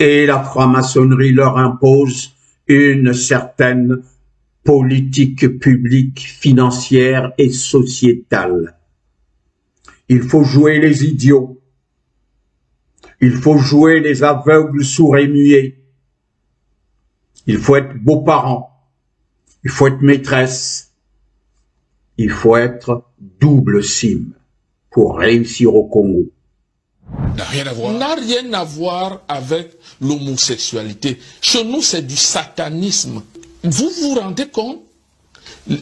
et la franc-maçonnerie leur impose une certaine politique publique, financière et sociétale. Il faut jouer les idiots. Il faut jouer les aveugles, sourds et muets. Il faut être beaux-parents. Il faut être maîtresse. Il faut être double cime pour réussir au Congo. N'a rien à voir avec l'homosexualité. Chez nous, c'est du satanisme. Vous vous rendez compte?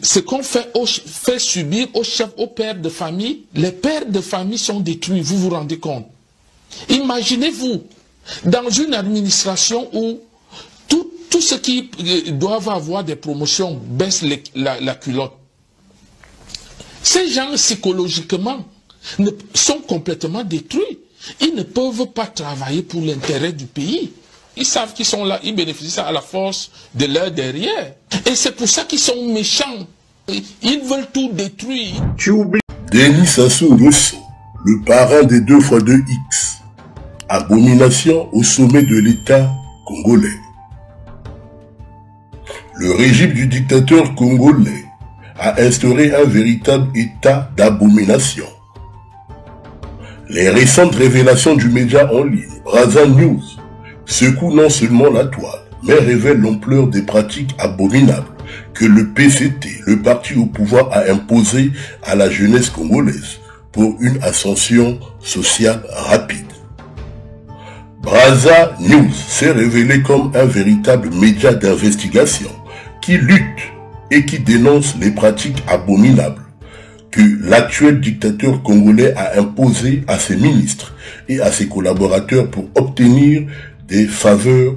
Ce qu'on fait subir aux chefs, aux pères de famille, les pères de famille sont détruits, vous vous rendez compte? Imaginez-vous, dans une administration où tous ceux qui doivent avoir des promotions baissent la culotte. Ces gens, psychologiquement, sont complètement détruits. Ils ne peuvent pas travailler pour l'intérêt du pays. Ils savent qu'ils sont là, ils bénéficient à la force de leur derrière. Et c'est pour ça qu'ils sont méchants. Ils veulent tout détruire. Tu oublies. Denis Sassou Nguesso, le parrain des 2x2X. Abomination au sommet de l'État congolais. Le régime du dictateur congolais a instauré un véritable état d'abomination. Les récentes révélations du média en ligne, Brazza News, secouent non seulement la toile, mais révèlent l'ampleur des pratiques abominables que le PCT, le parti au pouvoir, a imposé à la jeunesse congolaise pour une ascension sociale rapide. Brazza News s'est révélé comme un véritable média d'investigation qui lutte et qui dénonce les pratiques abominables que l'actuel dictateur congolais a imposées à ses ministres et à ses collaborateurs pour obtenir des faveurs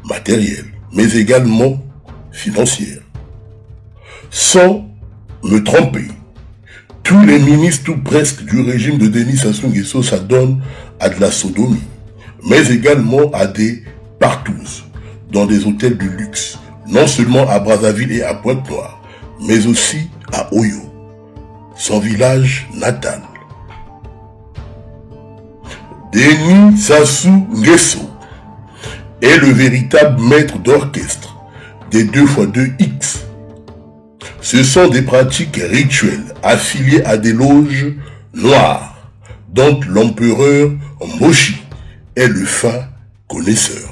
matérielles, mais également financières. Sans me tromper, tous les ministres ou presque du régime de Denis Sassou Nguesso s'adonnent à de la sodomie, mais également à des partouzes dans des hôtels de luxe, non seulement à Brazzaville et à Pointe-Noire, mais aussi à Oyo, son village natal. Denis Sassou Nguesso est le véritable maître d'orchestre des 2x2X. Ce sont des pratiques rituelles affiliées à des loges noires, dont l'empereur Moshi est le fin connaisseur.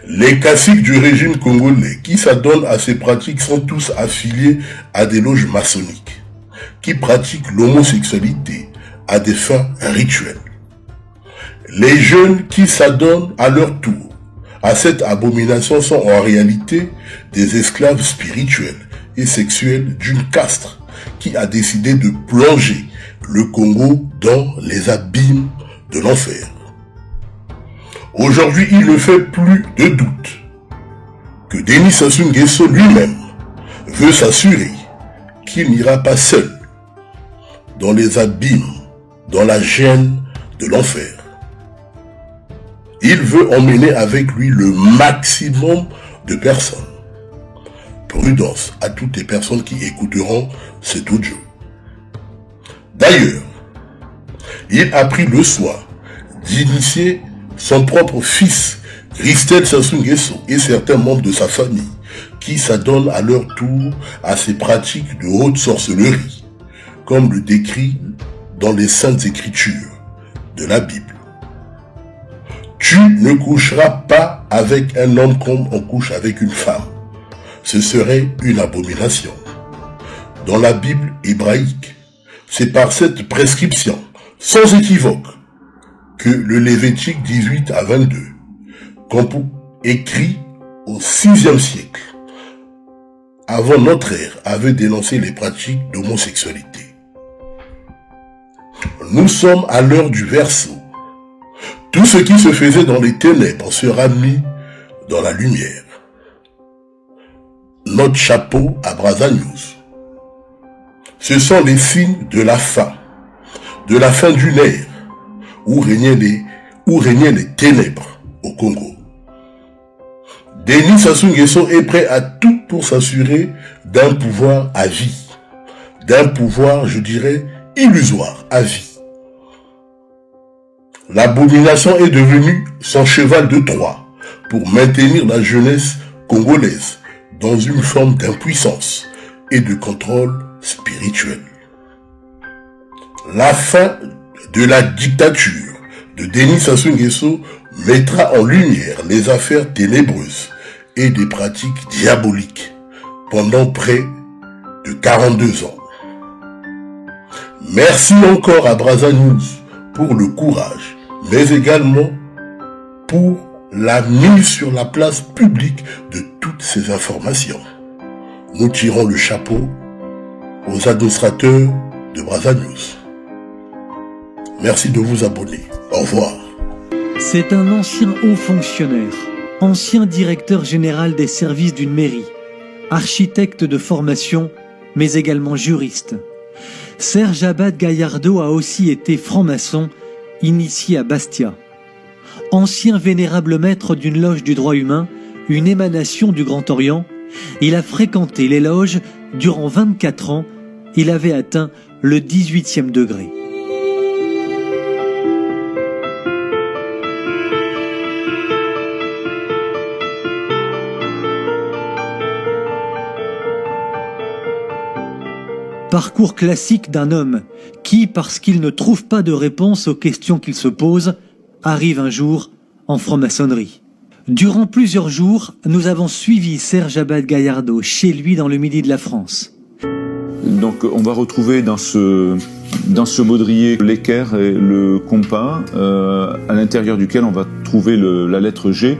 Les caciques du régime congolais qui s'adonnent à ces pratiques sont tous affiliés à des loges maçonniques, qui pratiquent l'homosexualité à des fins rituelles. Les jeunes qui s'adonnent à leur tour à cette abomination sont en réalité des esclaves spirituels et sexuels d'une caste qui a décidé de plonger le Congo dans les abîmes de l'enfer. Aujourd'hui, il ne fait plus de doute que Denis Sassou Nguesso lui-même veut s'assurer qu'il n'ira pas seul dans les abîmes, dans la gêne de l'enfer. Il veut emmener avec lui le maximum de personnes. Prudence à toutes les personnes qui écouteront cet audio. D'ailleurs, il a pris le soin d'initier son propre fils, Christelle Sassou Nguesso, et certains membres de sa famille, qui s'adonnent à leur tour à ces pratiques de haute sorcellerie, comme le décrit dans les saintes écritures de la Bible. Tu ne coucheras pas avec un homme comme on couche avec une femme. Ce serait une abomination. Dans la Bible hébraïque, c'est par cette prescription, sans équivoque, que le Lévitique 18 à 22, écrit au 6e siècle, avant notre ère, avait dénoncé les pratiques d'homosexualité. Nous sommes à l'heure du verseau. Tout ce qui se faisait dans les ténèbres sera mis dans la lumière. Notre chapeau à Brazza News. Ce sont les signes de la fin d'une ère où régnaient les ténèbres au Congo. Denis Sassou Nguesso est prêt à tout pour s'assurer d'un pouvoir à vie, d'un pouvoir, je dirais, illusoire à vie. L'abomination est devenue son cheval de Troie pour maintenir la jeunesse congolaise dans une forme d'impuissance et de contrôle spirituel. La fin de la dictature de Denis Sassou Nguesso mettra en lumière les affaires ténébreuses et des pratiques diaboliques pendant près de 42 ans. Merci encore à Brazza News pour le courage, mais également pour la mise sur la place publique de toutes ces informations. Nous tirons le chapeau aux administrateurs de Brazza News. Merci de vous abonner. Au revoir. C'est un ancien haut fonctionnaire, ancien directeur général des services d'une mairie, architecte de formation, mais également juriste. Serge Abad Gallardo a aussi été franc-maçon, initié à Bastia. Ancien vénérable maître d'une loge du droit humain, une émanation du Grand Orient, il a fréquenté les loges durant 24 ans. Il avait atteint le 18e degré. Parcours classique d'un homme qui, parce qu'il ne trouve pas de réponse aux questions qu'il se pose, arrive un jour en franc-maçonnerie. Durant plusieurs jours, nous avons suivi Serge Abad Gallardo chez lui dans le midi de la France. Donc on va retrouver dans ce baudrier l'équerre et le compas, à l'intérieur duquel on va trouver la lettre G.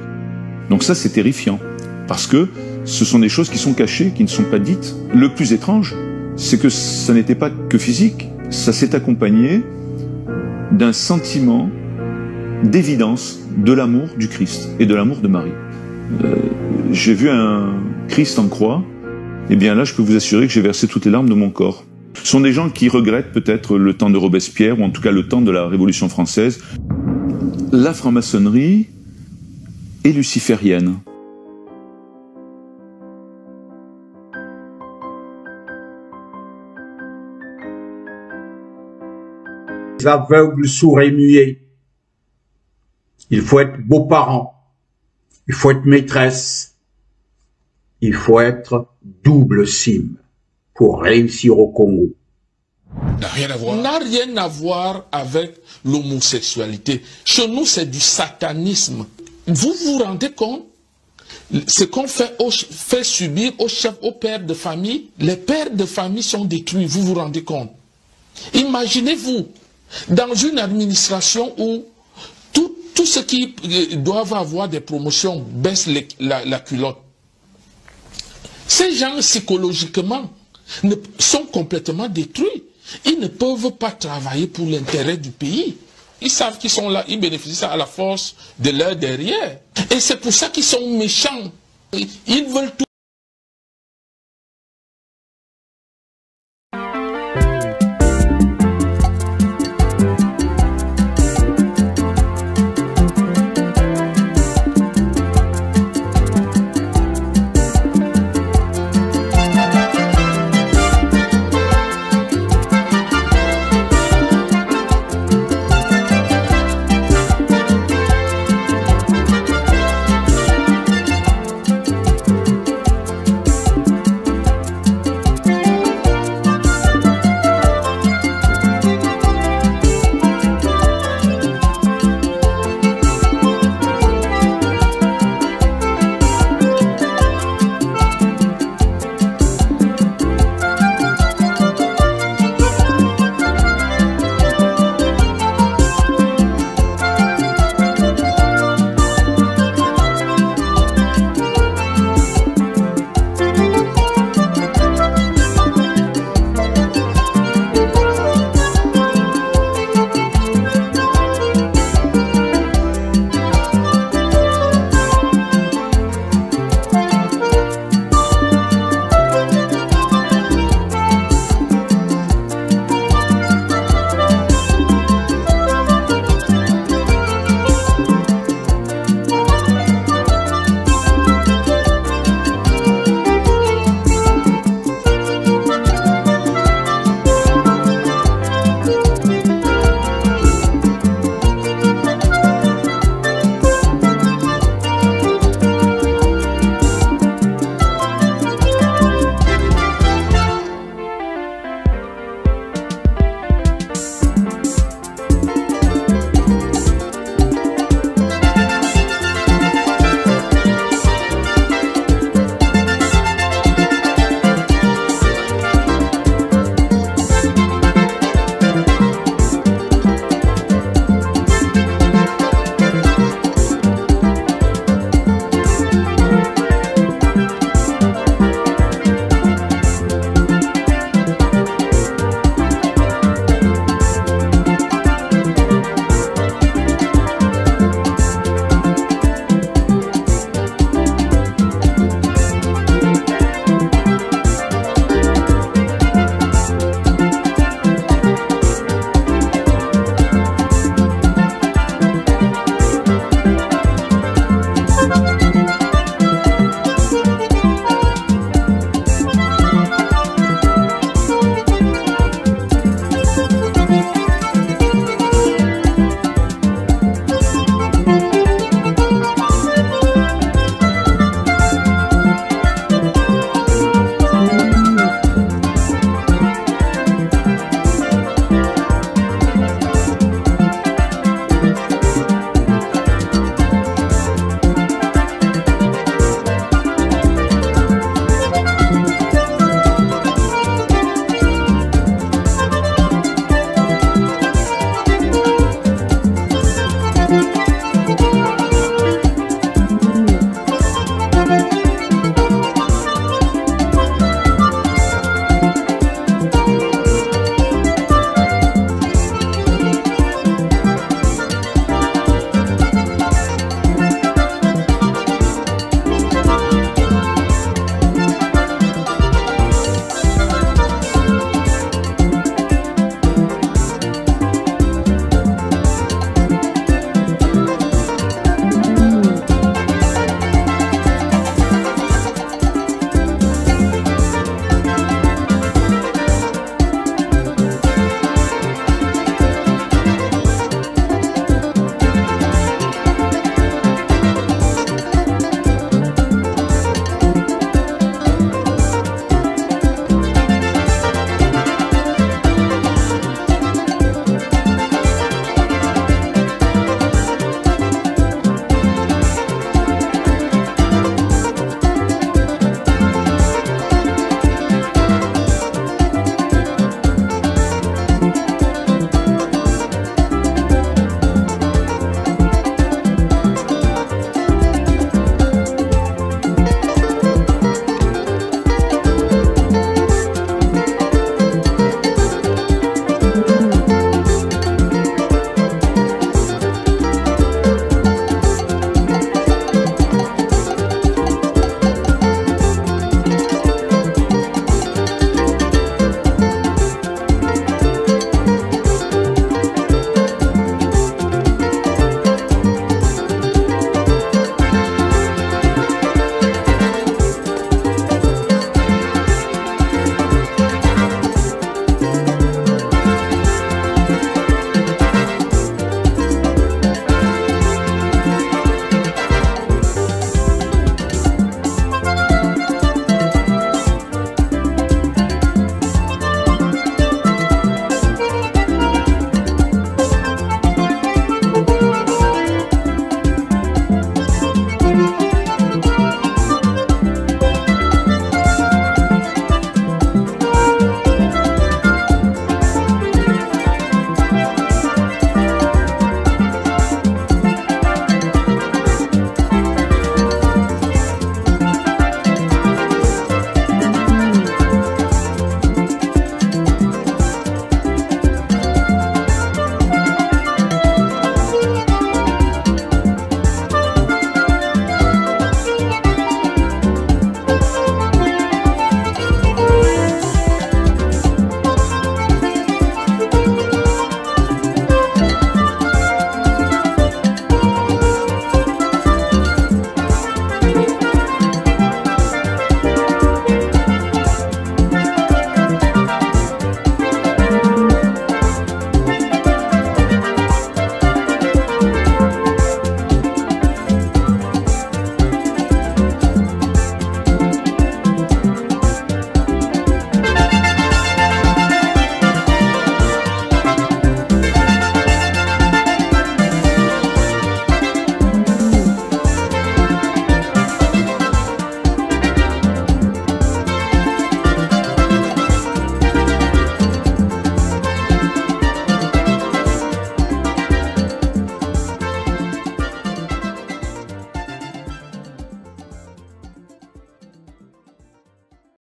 Donc ça c'est terrifiant, parce que ce sont des choses qui sont cachées, qui ne sont pas dites. Le plus étrange, c'est que ça n'était pas que physique, ça s'est accompagné d'un sentiment d'évidence de l'amour du Christ et de l'amour de Marie. J'ai vu un Christ en croix, et bien là je peux vous assurer que j'ai versé toutes les larmes de mon corps. Ce sont des gens qui regrettent peut-être le temps de Robespierre, ou en tout cas le temps de la Révolution française. La franc-maçonnerie est luciférienne. Les aveugles, sourds et muets. Il faut être beau-parent, il faut être maîtresse, il faut être double cime pour réussir au Congo. N'a rien à voir avec l'homosexualité. Chez nous, c'est du satanisme. Vous vous rendez compte? Ce qu'on fait subir aux chefs, aux pères de famille, les pères de famille sont détruits, vous vous rendez compte? Imaginez-vous, dans une administration où tous ceux qui doivent avoir des promotions baissent la culotte. Ces gens, psychologiquement, sont complètement détruits. Ils ne peuvent pas travailler pour l'intérêt du pays. Ils savent qu'ils sont là, ils bénéficient à la force de leur derrière. Et c'est pour ça qu'ils sont méchants. Ils veulent tout.